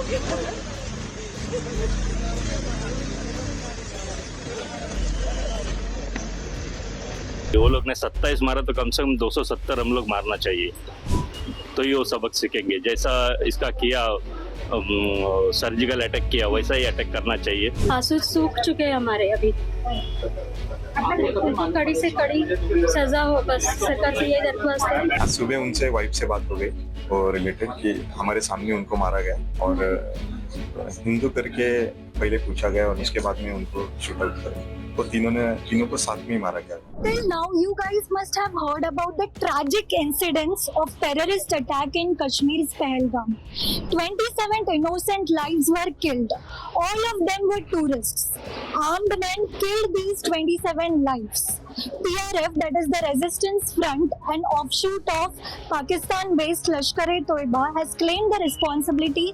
वो लोग ने 27 मारा तो कम से कम 270 हम लोग मारना चाहिए, तो ये वो सबक सीखेंगे। जैसा इसका किया सर्जिकल अटैक किया वैसा ही अटैक करना चाहिए। आंसू सूख चुके हैं हमारे अभी, उनको कड़ी से कड़ी सजा हो, बस सरकार से ये दरख्वास्त है। आज सुबह उनसे वाइफ से बात हो गई और रिलेटेड कि हमारे सामने उनको मारा गया और हिंदू करके पहले पूछा गया और उसके बाद में उनको शूट आउट करा और तीनों को साथ में ही मारा गया। Till now, you guys must have heard about the tragic incidents of terrorist attack in Kashmir's Pahalgam. 27 innocent lives were killed. All of them were tourists. Armed men killed these 27 lives. PRF, that is the Resistance Front, an offshoot of Pakistan-based Lashkar-e-Toiba, has claimed the responsibility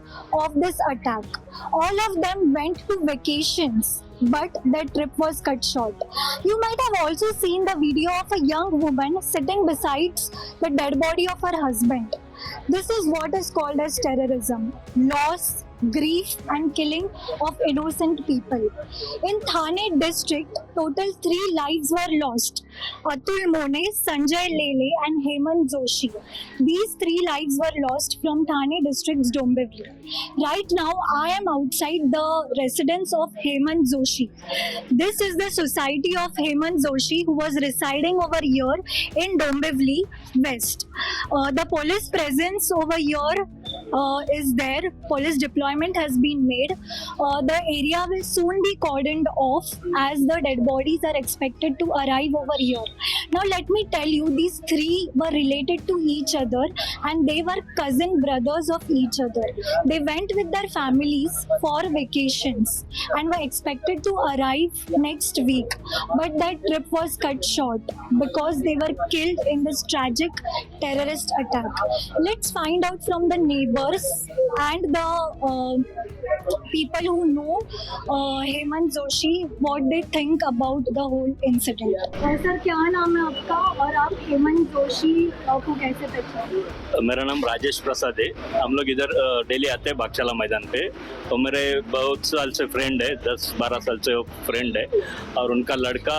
of this attack. All of them went to vacations, but their trip was cut short. You might have also seen the video of a young woman sitting beside the dead body of her husband. This is what is called as terrorism: loss, grief and killing of innocent people. In Thane district, total 3 lives were lost: Atul Mone, Sanjay Lele and Hemant Joshi. These 3 lives were lost from Thane district's Dombivli. Right now, I am outside the residence of Hemant Joshi. This is the society of Hemant Joshi, who was residing over here in Dombivli West. The police presence over here is there. Police deployment has been made. The area will soon be cordoned off as the dead bodies are expected to arrive over here. Now let me tell you, these 3 were related to each other and they were cousin brothers of each other. They went with their families for vacations and were expected to arrive next week, but that trip was cut short because they were killed in this tragic terrorist attack. Let's find out from the neighbors and the people who know Hemant Joshi what they think about the whole incident. Sir, क्या नाम है आपका और आप हेमंत जोशी को कैसे पहचानते? मेरा नाम राजेश प्रसाद है। हम लोग इधर डेली आते हैं बागशाला मैदान पे, तो मेरे बहुत साल से फ्रेंड है, 10-12 साल से फ्रेंड है और उनका लड़का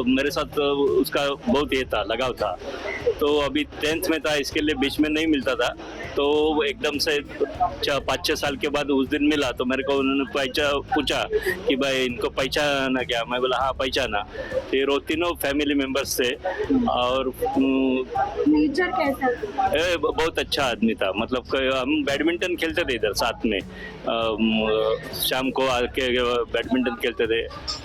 मेरे साथ उसका बहुत ये था, लगाव था। तो अभी 10th में था, इसके लिए बीच में नहीं मिलता था, तो एकदम से 5-6 साल के बाद उस दिन मिला तो मेरे को उन्होंने पूछा कि भाई इनको पहचाना क्या? मैं बोला हाँ पहचाना। फिर वो तीनों फैमिली मेंबर्स थे और नेचर कैसा था? बहुत अच्छा आदमी था। मतलब हम बैडमिंटन खेलते थे इधर साथ में, शाम को आके बैडमिंटन खेलते थे।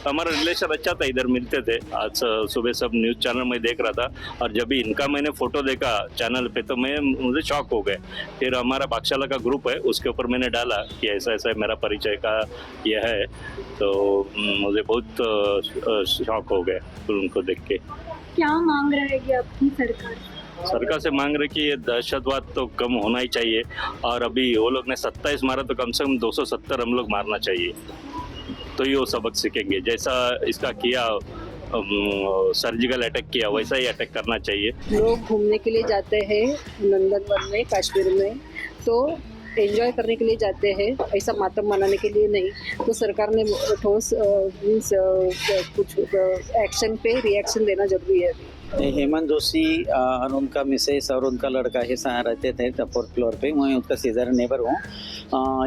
हमारा रिलेशन अच्छा था, इधर मिलते थे। आज सुबह सब न्यूज़ चैनल में देख रहा था और जब भी इनका मैंने फोटो देखा चैनल पे तो मुझे शॉक हो गए। फिर हमारा बागशाला का ग्रुप है, उसके ऊपर मैंने डाला कि ऐसा ऐसा मेरा परिचय का ये है, तो मुझे बहुत शॉक हो गए उनको देख के। क्या मांग रहेगी आपकी सरकार? सरकार से मांग रहे कि ये दहशतवाद तो कम होना ही चाहिए और अभी वो लोग ने 27 मारा तो कम से कम 270 हम लोग मारना चाहिए, तो ये वो सबक सीखेंगे। जैसा इसका किया सर्जिकल अटैक किया वैसा ही अटैक करना चाहिए। लोग घूमने के लिए जाते हैं नंदनवन में, कश्मीर में, तो एंजॉय करने के लिए जाते हैं, ऐसा मातम मनाने के लिए नहीं। तो सरकार ने ठोस मीन्स कुछ एक्शन पे रिएक्शन देना जरूरी है। हेमंत जोशी और उनका मिसेस और उनका लड़का ही रहते थे 4th फ्लोर पे। मैं उनका सीधर नेबर हूँ।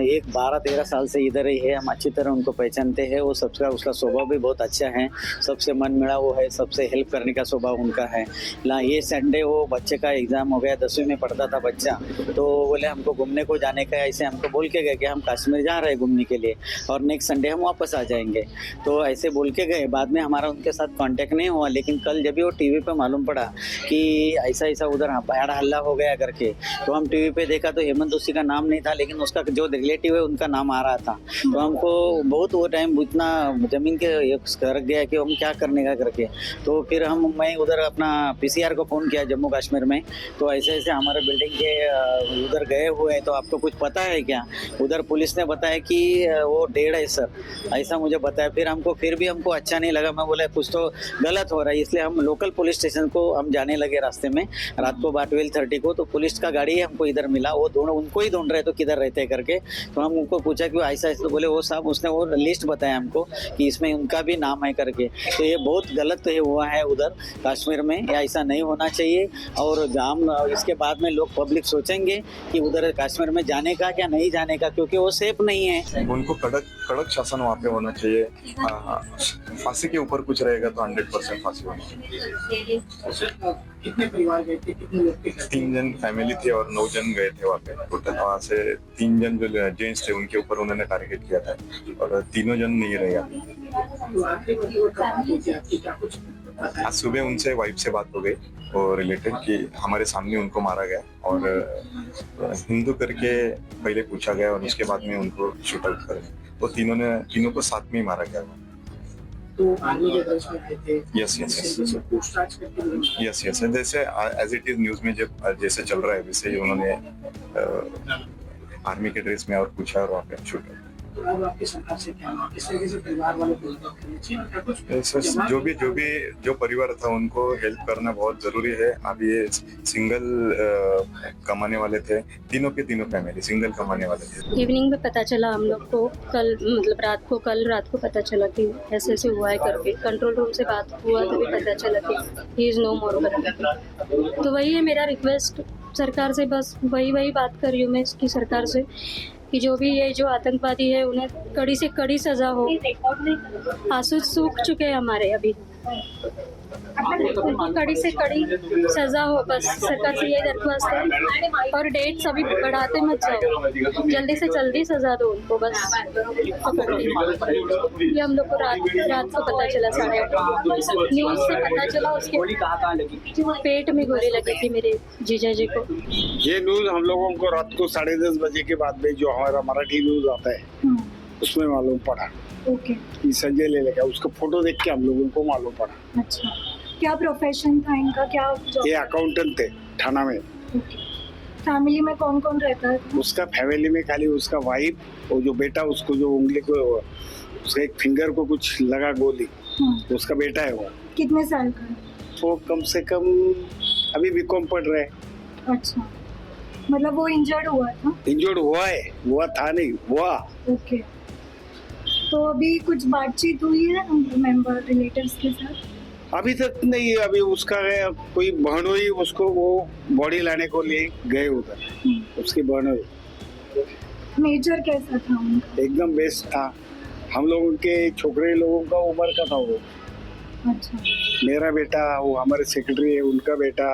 एक 12-13 साल से इधर ही है। हम अच्छी तरह उनको पहचानते हैं। वो सबका उसका स्वभाव भी बहुत अच्छा है, सबसे मन मिला वो है, सबसे हेल्प करने का स्वभाव उनका है। ये संडे वो बच्चे का एग्ज़ाम हो गया, 10वीं में पढ़ता था बच्चा, तो बोले हमको घूमने को जाने का, ऐसे हमको बोल के गए कि हम कश्मीर जा रहे हैं घूमने के लिए और नेक्स्ट संडे हम वापस आ जाएंगे। तो ऐसे बोल के गए। बाद में हमारा उनके साथ कॉन्टेक्ट नहीं हुआ, लेकिन कल जब भी वो टीवी पे मालूम पड़ा कि ऐसा ऐसा उधर बड़ा हल्ला हो गया करके, तो हम टीवी पे देखा तो हेमंत जोशी का नाम नहीं था, लेकिन उसका जो रिलेटिव है उनका नाम आ रहा था। तो हमको बहुत वो टाइम इतना जमीन के रख गया कि हम क्या करने का करके। तो फिर मैं उधर अपना PCR को फ़ोन किया जम्मू कश्मीर में, तो ऐसे ऐसे हमारे बिल्डिंग के उधर गए हुए हैं, तो आपको कुछ पता है क्या? उधर पुलिस ने बताया कि वो डेड है सर, ऐसा मुझे बताया। फिर भी हमको अच्छा नहीं लगा। मैं बोला कुछ तो गलत हो रहा है, इसलिए हम लोकल पुलिस स्टेशन को हम जाने लगे। रास्ते में रात को 12:30 को तो पुलिस का गाड़ी हमको इधर मिला। वो दोनों उनको ही ढूंढ रहे तो किधर रहते करके। तो हम उनको पूछा कि वो ऐसा ऐसा, बोले वो साहब उसने वो लिस्ट बताया हमको कि इसमें उनका भी नाम है करके। तो ये बहुत गलत है हुआ है उधर कश्मीर में, या ऐसा नहीं होना चाहिए। और हम इसके बाद में लोग पब्लिक सोचेंगे कि उधर कश्मीर में जाने का क्या नहीं जाने का, क्योंकि वो सेफ नहीं है। उनको कड़क शासन वहाँ पे होना चाहिए। फांसी के ऊपर कुछ रहेगा तो 100% फांसी होनी चाहिए। कितने परिवार गए थे, कितने लोग थे? 3 जन फैमिली थे और 9 जन गए थे वहाँ पे टोटल। वहाँ से 3 जन जो जेंट्स थे उनके ऊपर उन्होंने टारगेट किया था और 3 जन नहीं रहे। तो आखिरी मतलब आपकी क्या कुछ आज सुबह उनसे वाइफ से बात हो गई और रिलेटेड कि हमारे सामने उनको मारा गया और हिंदू करके पहले पूछा गया और उसके बाद में उनको शूट आउट कर। वो तीनों को साथ में ही मारा गया। तो आर्मी के ड्रेस में आए थे? यस पूछताछ करके यस जैसे एज इट इज न्यूज में जब जैसे चल रहा है वैसे ही उन्होंने आर्मी के ड्रेस में और पूछा और वहाँ पे शूट। तो अब आपकी सरकार से क्या है? किस तरीके से परिवार वालों को मदद करनी चाहिए? क्या कुछ जो परिवार था उनको हेल्प करना बहुत जरूरी है। अब ये सिंगल कमाने वाले थे, तीनों के तीनों फैमिली सिंगल कमाने वाले थे। इवनिंग में पता चला हम लोग को, कल मतलब कल रात को पता चला कि ऐसे ऐसे हुआ है करके। कंट्रोल रूम से बात हुआ तभी पता चला कि ही इज़ नो मोर करके। तो वही है मेरा रिक्वेस्ट सरकार से, बस वही बात कर रही हूँ मैं इसकी सरकार से कि जो भी ये जो आतंकवादी है उन्हें कड़ी से कड़ी सजा हो। आंसू सूख चुके हैं हमारे अभी, उनको कड़ी से कड़ी सजा हो, बस सरकार से ये दरख्वास्त है। और डेट सभी बढ़ाते मत जाओ, जल्दी से जल्दी सजा दो उनको बस पकड़ के। ये हम लोग को रात को पता चला, 8:30 न्यूज़ से पता चला। उसके पेट में गोली लगी थी मेरे जीजा जी को। ये न्यूज हम लोगों को रात को 10:30 बजे के बाद में जो हमारा मराठी न्यूज आता है उसमें मालूम पड़ा ओके। कि संजय ले लेगा। उसका फोटो देख के हम लोगों को मालूम पड़ा। अच्छा, क्या प्रोफेशन था इनका, क्या ये अकाउंटेंट थे थाना में। फैमिली में कौन कौन रहता है? उसका फैमिली में खाली उसका वाइफ और जो बेटा, उसको जो उंगली को उसका एक फिंगर को कुछ लगा गोली, उसका बेटा है वो। कितने साल का? वो कम से कम अभी बीकॉम पढ़ रहे हैं। अच्छा, मतलब वो इंजर्ड हुआ था? इंजर्ड हुआ है, हुआ था नहीं हुआ। ओके, तो अभी कुछ बातचीत हुई है मेंबर रिलेटिव्स के साथ? अभी तक नहीं। अभी उसका कोई बहनोई उसको वो बॉडी लाने को ले गए उधर, उसकी बहनोई। नेचर कैसा था उनका? एकदम बेस्ट था। हम लोगों के छोकरे लोगों का उम्र का था वो। अच्छा, मेरा बेटा, वो हमारे सेक्रेटरी है उनका बेटा,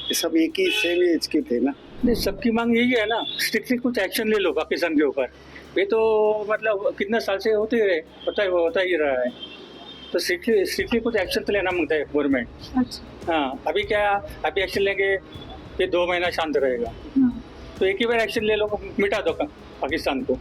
ये सब एक ही सेम एज के थे ना। नहीं, सबकी मांग यही है ना, स्ट्रिक्टली कुछ एक्शन ले लो पाकिस्तान के ऊपर। ये तो मतलब कितने साल से होते ही रहे, होता ही रहा है। तो स्ट्रिक्टली कुछ एक्शन तो लेना मांगता है गवर्नमेंट। अच्छा। हाँ, अभी एक्शन लेंगे फिर 2 महीना शांत रहेगा। तो एक ही बार एक्शन ले लो, मिटा दो पाकिस्तान को।